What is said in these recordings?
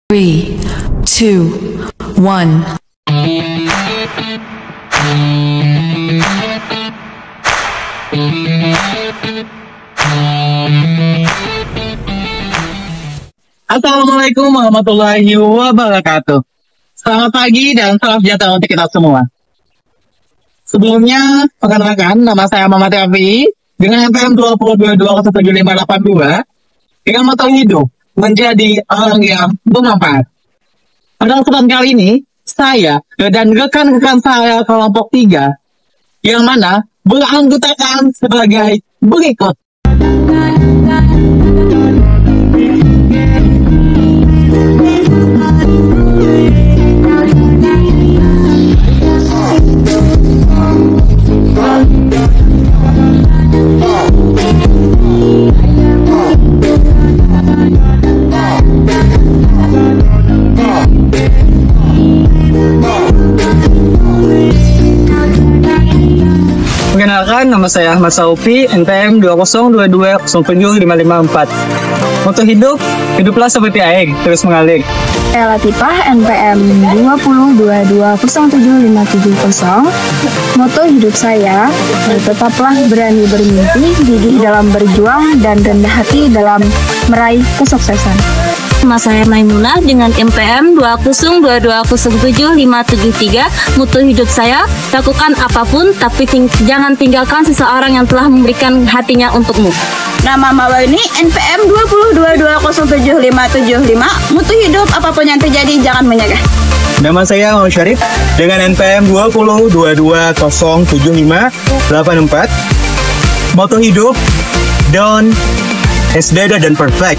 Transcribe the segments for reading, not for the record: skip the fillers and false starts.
3, 2, 1. Assalamualaikum warahmatullahi wabarakatuh. Selamat pagi dan salam sejahtera untuk kita semua. Sebelumnya, perkenalkan nama saya Muhammad Rafi dengan NPM 2022-17582 dengan moto hidup menjadi orang yang bermanfaat. Pada kesempatan kali ini, saya dan rekan-rekan saya kelompok 3 yang mana beranggotakan sebagai berikut. Perkenalkan, nama saya Ahmad Saufi, NPM 2022075554. Moto hidup, hiduplah seperti air, terus mengalir. Saya Latifah, NPM 2020075770. Moto hidup saya, tetaplah berani bermimpi, gigih dalam berjuang, dan rendah hati dalam meraih kesuksesan. Nama saya Maimunah dengan NPM 2022077573. Moto hidup saya, lakukan apapun tapi jangan tinggalkan seseorang yang telah memberikan hatinya untukmu. Nama Mawaini, NPM 2022077575. Moto hidup, apapun yang terjadi jangan menyerah. Nama saya Muhammad Syarif dengan NPM 2022075844. Moto hidup, don't as better than perfect.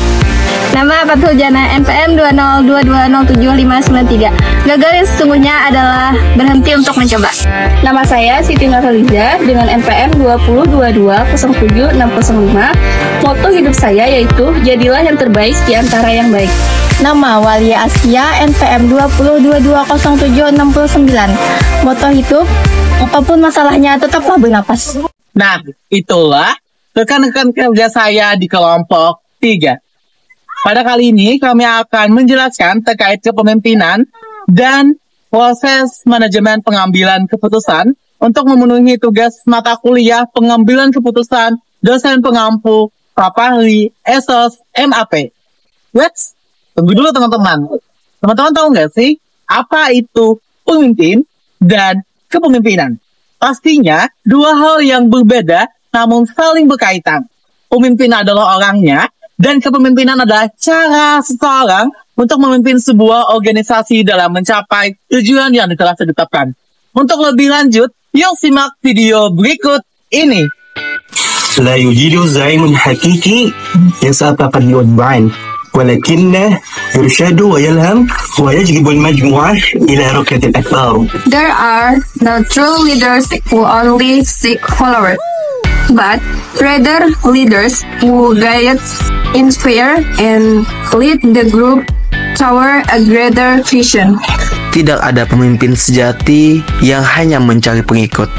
Nama Fathul Jana, NPM 2022075593. Gagal yang sesungguhnya adalah berhenti untuk mencoba. Nama saya Siti Nurhaliza dengan NPM 2022076005. Moto hidup saya yaitu jadilah yang terbaik di antara yang baik. Nama Walia Asia, NPM 20220769. Moto hidup, apapun masalahnya tetaplah bernapas. Nah, itulah rekan-rekan kerja saya di kelompok 3. Pada kali ini kami akan menjelaskan terkait kepemimpinan dan proses manajemen pengambilan keputusan untuk memenuhi tugas mata kuliah pengambilan keputusan dosen pengampu Papahri Esos MAP. Wait, tunggu dulu teman-teman. Teman-teman tahu nggak sih apa itu pemimpin dan kepemimpinan? Pastinya dua hal yang berbeda namun saling berkaitan. Pemimpin adalah orangnya, dan kepemimpinan adalah cara seseorang untuk memimpin sebuah organisasi dalam mencapai tujuan yang telah ditetapkan. Untuk lebih lanjut, yuk simak video berikut ini. لا يوجد زعيم حقيقي يسعى قد يتبعن ولكنه يرشد ويلهم ويجذب المجموعة إلى ركعة الأكبر. There are no true leaders who only seek followers, but rather leaders who guide, inspire, and lead the group toward a greater vision. Tidak ada pemimpin sejati yang hanya mencari pengikut,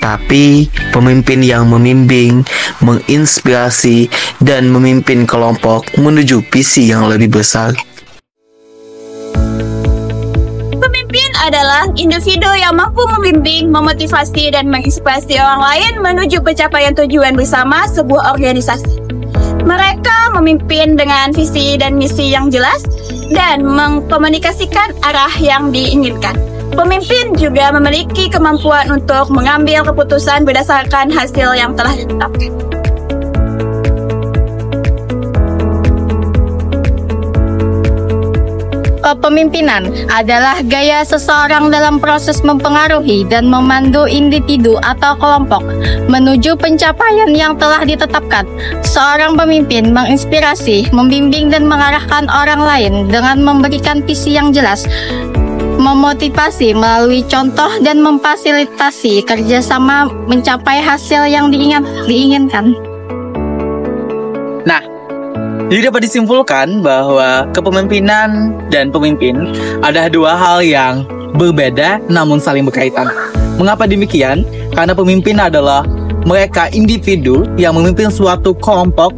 tapi pemimpin yang membimbing, menginspirasi, dan memimpin kelompok menuju visi yang lebih besar. Pemimpin adalah individu yang mampu membimbing, memotivasi, dan menginspirasi orang lain menuju pencapaian tujuan bersama sebuah organisasi. Mereka memimpin dengan visi dan misi yang jelas dan mengkomunikasikan arah yang diinginkan. Pemimpin juga memiliki kemampuan untuk mengambil keputusan berdasarkan hasil yang telah ditetapkan. Kepemimpinan adalah gaya seseorang dalam proses mempengaruhi dan memandu individu atau kelompok menuju pencapaian yang telah ditetapkan. Seorang pemimpin menginspirasi, membimbing, dan mengarahkan orang lain dengan memberikan visi yang jelas, memotivasi melalui contoh, dan memfasilitasi kerjasama mencapai hasil yang diinginkan. Nah, jadi dapat disimpulkan bahwa kepemimpinan dan pemimpin adalah dua hal yang berbeda namun saling berkaitan. Mengapa demikian? Karena pemimpin adalah mereka individu yang memimpin suatu kelompok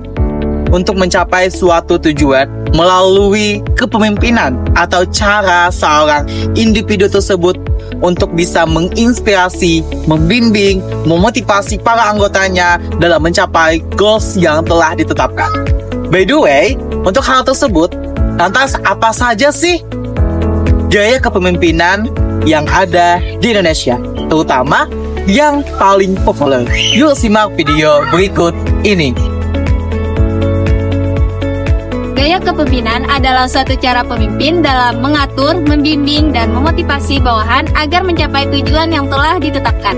untuk mencapai suatu tujuan melalui kepemimpinan atau cara seorang individu tersebut untuk bisa menginspirasi, membimbing, memotivasi para anggotanya dalam mencapai goals yang telah ditetapkan. By the way, untuk hal tersebut, lantas apa saja sih gaya kepemimpinan yang ada di Indonesia, terutama yang paling populer? Yuk simak video berikut ini. Gaya kepemimpinan adalah suatu cara pemimpin dalam mengatur, membimbing, dan memotivasi bawahan agar mencapai tujuan yang telah ditetapkan.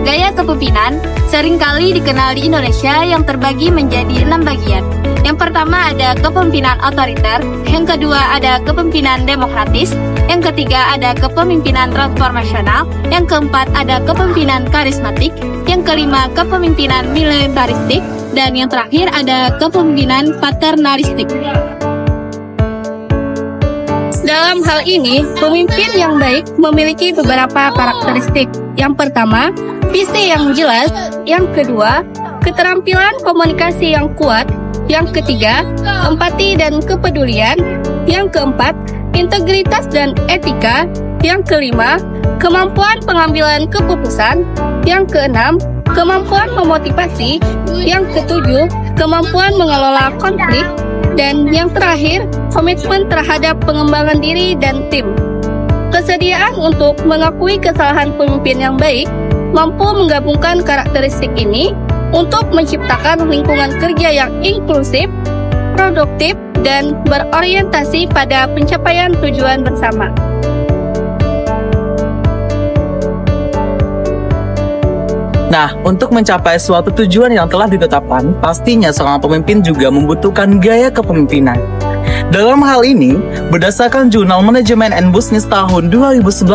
Gaya kepemimpinan seringkali dikenal di Indonesia yang terbagi menjadi 6 bagian. Yang pertama ada kepemimpinan otoriter, yang kedua ada kepemimpinan demokratis, yang ketiga ada kepemimpinan transformasional, yang keempat ada kepemimpinan karismatik, yang kelima kepemimpinan militaristik, dan yang terakhir ada kepemimpinan paternalistik. Dalam hal ini, pemimpin yang baik memiliki beberapa karakteristik. Yang pertama, visi yang jelas. Yang kedua, keterampilan komunikasi yang kuat. Yang ketiga, empati dan kepedulian. Yang keempat, integritas dan etika. Yang kelima, kemampuan pengambilan keputusan. Yang keenam, kemampuan memotivasi. Yang ketujuh, kemampuan mengelola konflik. Dan yang terakhir, komitmen terhadap pengembangan diri dan tim. Kesediaan untuk mengakui kesalahan pemimpin yang baik mampu menggabungkan karakteristik ini untuk menciptakan lingkungan kerja yang inklusif, produktif, dan berorientasi pada pencapaian tujuan bersama. Nah, untuk mencapai suatu tujuan yang telah ditetapkan, pastinya seorang pemimpin juga membutuhkan gaya kepemimpinan. Dalam hal ini, berdasarkan Jurnal Manajemen and Business tahun 2019,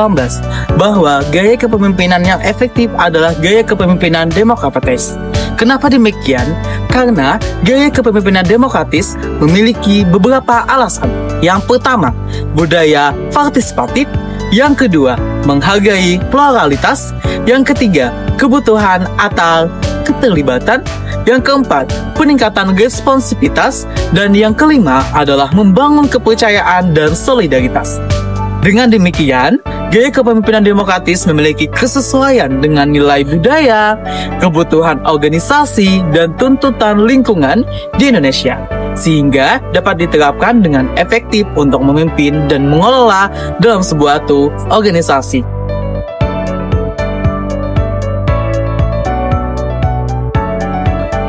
bahwa gaya kepemimpinan yang efektif adalah gaya kepemimpinan demokratis. Kenapa demikian? Karena gaya kepemimpinan demokratis memiliki beberapa alasan. Yang pertama, budaya partisipatif. Yang kedua, menghargai pluralitas. Yang ketiga, kebutuhan atau keterlibatan. Yang keempat, peningkatan responsivitas. Dan yang kelima adalah membangun kepercayaan dan solidaritas. Dengan demikian, gaya kepemimpinan demokratis memiliki kesesuaian dengan nilai budaya, kebutuhan organisasi, dan tuntutan lingkungan di Indonesia, sehingga dapat diterapkan dengan efektif untuk memimpin dan mengelola dalam sebuah organisasi.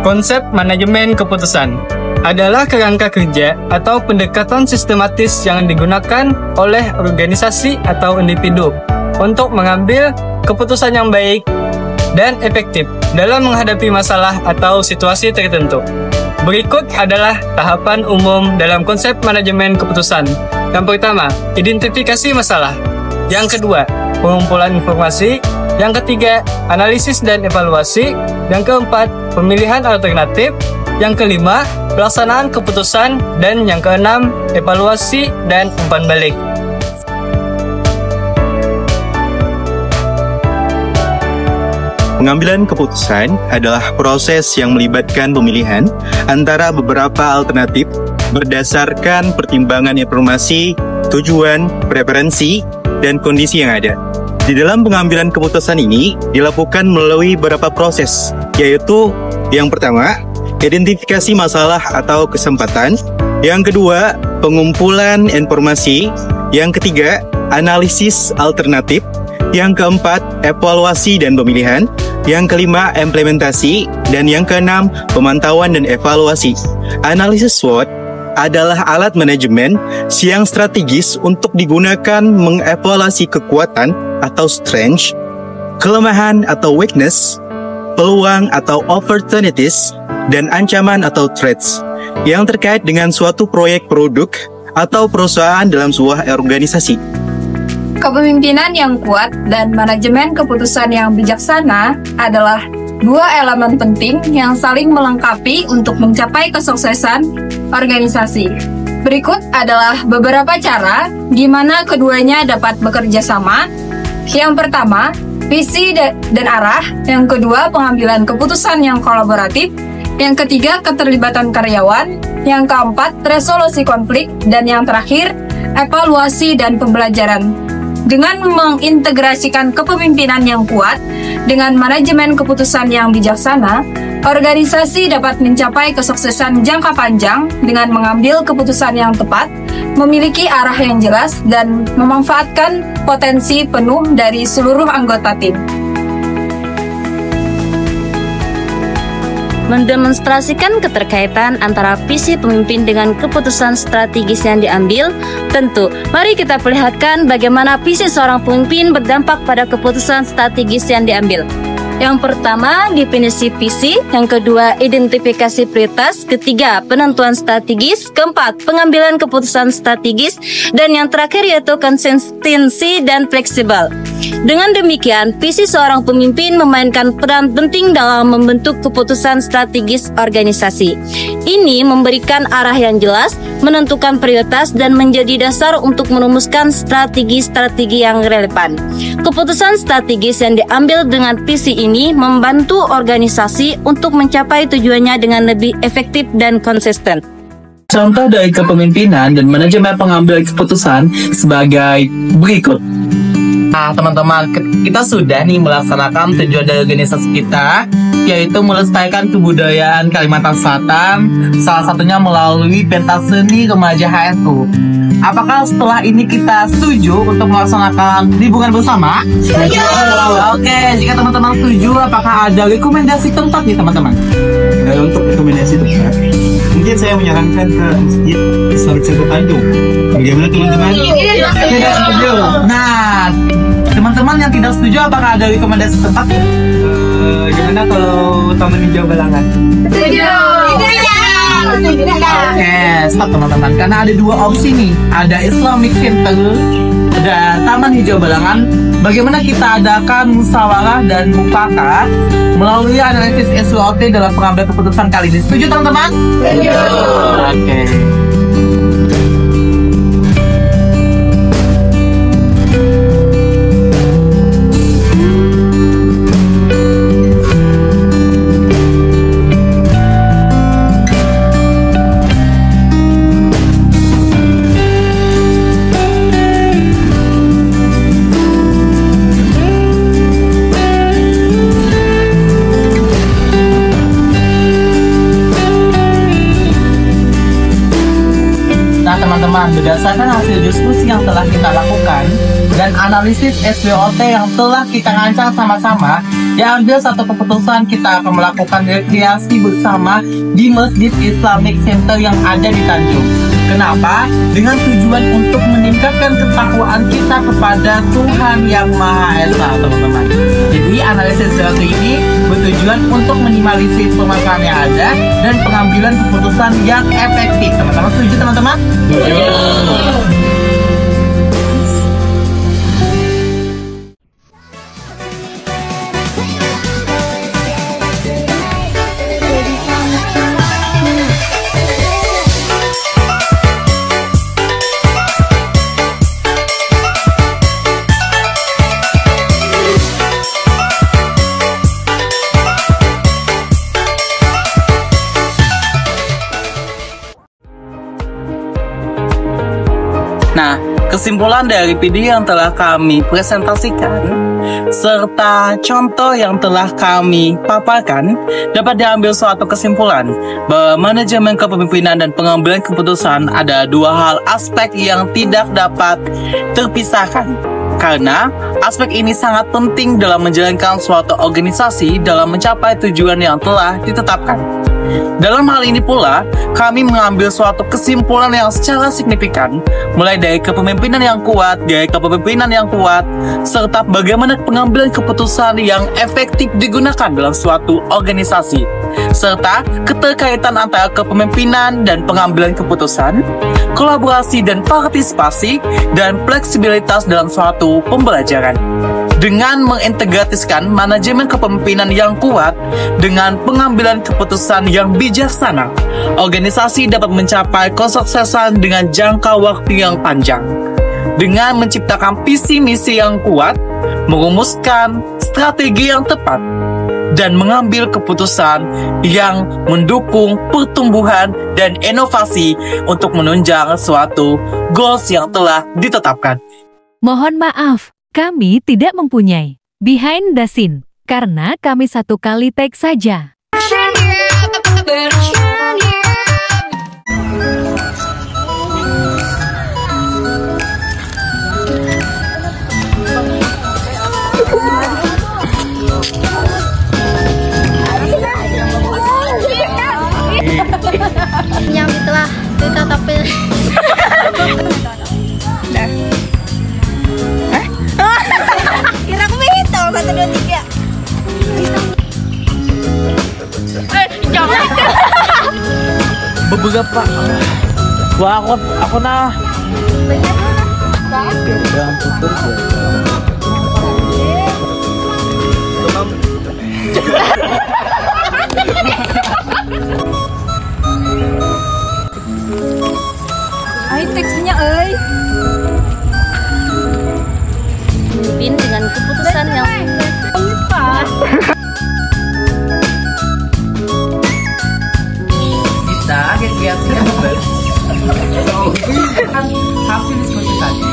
Konsep manajemen keputusan adalah kerangka kerja atau pendekatan sistematis yang digunakan oleh organisasi atau individu untuk mengambil keputusan yang baik dan efektif dalam menghadapi masalah atau situasi tertentu. Berikut adalah tahapan umum dalam konsep manajemen keputusan. Yang pertama, identifikasi masalah. Yang kedua, pengumpulan informasi. Yang ketiga, analisis dan evaluasi. Yang keempat, pemilihan alternatif. Yang kelima, pelaksanaan keputusan. Dan yang keenam, evaluasi dan umpan balik. Pengambilan keputusan adalah proses yang melibatkan pemilihan antara beberapa alternatif berdasarkan pertimbangan informasi, tujuan, preferensi, dan kondisi yang ada. Di dalam pengambilan keputusan ini dilakukan melalui beberapa proses, yaitu yang pertama, identifikasi masalah atau kesempatan. Yang kedua, pengumpulan informasi. Yang ketiga, analisis alternatif. Yang keempat, evaluasi dan pemilihan. Yang kelima, implementasi. Dan yang keenam, pemantauan dan evaluasi. Analisis SWOT adalah alat manajemen yang strategis untuk digunakan mengevaluasi kekuatan atau strength, kelemahan atau weakness, peluang atau opportunities, dan ancaman atau threats yang terkait dengan suatu proyek produk atau perusahaan dalam sebuah organisasi. Kepemimpinan yang kuat dan manajemen keputusan yang bijaksana adalah dua elemen penting yang saling melengkapi untuk mencapai kesuksesan organisasi. Berikut adalah beberapa cara di mana keduanya dapat bekerja sama. Yang pertama, visi dan arah. Yang kedua, pengambilan keputusan yang kolaboratif. Yang ketiga, keterlibatan karyawan. Yang keempat, resolusi konflik. Dan yang terakhir, evaluasi dan pembelajaran. Dengan mengintegrasikan kepemimpinan yang kuat dengan manajemen keputusan yang bijaksana, organisasi dapat mencapai kesuksesan jangka panjang dengan mengambil keputusan yang tepat, memiliki arah yang jelas, dan memanfaatkan potensi penuh dari seluruh anggota tim. Mendemonstrasikan keterkaitan antara visi pemimpin dengan keputusan strategis yang diambil, tentu mari kita perlihatkan bagaimana visi seorang pemimpin berdampak pada keputusan strategis yang diambil. Yang pertama, definisi visi. Yang kedua, identifikasi prioritas. Ketiga, penentuan strategis. Keempat, pengambilan keputusan strategis. Dan yang terakhir yaitu konsistensi dan fleksibel. Dengan demikian, visi seorang pemimpin memainkan peran penting dalam membentuk keputusan strategis organisasi. Ini memberikan arah yang jelas, menentukan prioritas, dan menjadi dasar untuk merumuskan strategi-strategi yang relevan. Keputusan strategis yang diambil dengan visi ini membantu organisasi untuk mencapai tujuannya dengan lebih efektif dan konsisten. Contoh dari kepemimpinan dan manajemen pengambilan keputusan sebagai berikut. Nah, teman-teman, kita sudah nih melaksanakan tujuan dari organisasi kita, yaitu melestarikan kebudayaan Kalimantan Selatan, salah satunya melalui pentas seni remaja HSU. Apakah setelah ini kita setuju untuk melaksanakan liburan bersama? Setuju. Oke, jika teman-teman setuju, apakah ada rekomendasi tempat nih teman-teman? Untuk rekomendasi tempat, mungkin saya menyarankan ke Masjid Islam Center Tanjung. Bagaimana teman-teman? Tidak setuju. Nah, teman-teman yang tidak setuju, apakah ada rekomendasi tempat? Gimana kalau Taman Hijau Balangan? Setuju. Oke, stop teman-teman. Karena ada dua opsi nih. Ada Islamic Center dan Taman Hijau Balangan. Bagaimana kita adakan musyawarah dan mufakat melalui analisis SWOT dalam pengambilan keputusan kali ini. Setuju teman-teman? Setuju. Oke. Teman-teman, berdasarkan hasil diskusi yang telah kita lakukan dan analisis SWOT yang telah kita rancang sama-sama, diambil satu keputusan kita akan melakukan rekreasi bersama di Masjid Islamic Center yang ada di Tanjung. Kenapa? Dengan tujuan untuk meningkatkan ketakwaan kita kepada Tuhan Yang Maha Esa, teman-teman. Jadi analisis SWOT ini bertujuan untuk minimalisir permasalahan yang ada dan pengambilan keputusan yang efektif. Teman-teman setuju teman-teman? Nah, kesimpulan dari video yang telah kami presentasikan serta contoh yang telah kami paparkan dapat diambil suatu kesimpulan bahwa manajemen kepemimpinan dan pengambilan keputusan ada dua hal aspek yang tidak dapat terpisahkan. Karena aspek ini sangat penting dalam menjalankan suatu organisasi dalam mencapai tujuan yang telah ditetapkan. Dalam hal ini pula, kami mengambil suatu kesimpulan yang secara signifikan, mulai dari kepemimpinan yang kuat, serta bagaimana pengambilan keputusan yang efektif digunakan dalam suatu organisasi, serta keterkaitan antara kepemimpinan dan pengambilan keputusan, kolaborasi dan partisipasi, dan fleksibilitas dalam suatu pembelajaran. Dengan mengintegrasikan manajemen kepemimpinan yang kuat dengan pengambilan keputusan yang bijaksana, organisasi dapat mencapai kesuksesan dengan jangka waktu yang panjang. Dengan menciptakan visi misi yang kuat, merumuskan strategi yang tepat, dan mengambil keputusan yang mendukung pertumbuhan dan inovasi untuk menunjang suatu goals yang telah ditetapkan. Mohon maaf, kami tidak mempunyai behind the scene karena kami satu kali take saja. Yang telah ditetapkan. Kira aku itu 1, 2, 3. Jangan. Beberapa. Wah, aku nah. Ay, teksnya euy. Pemimpin dengan keputusan yang Kita kegiatannya bagus. Kan hasil diskusi tadi.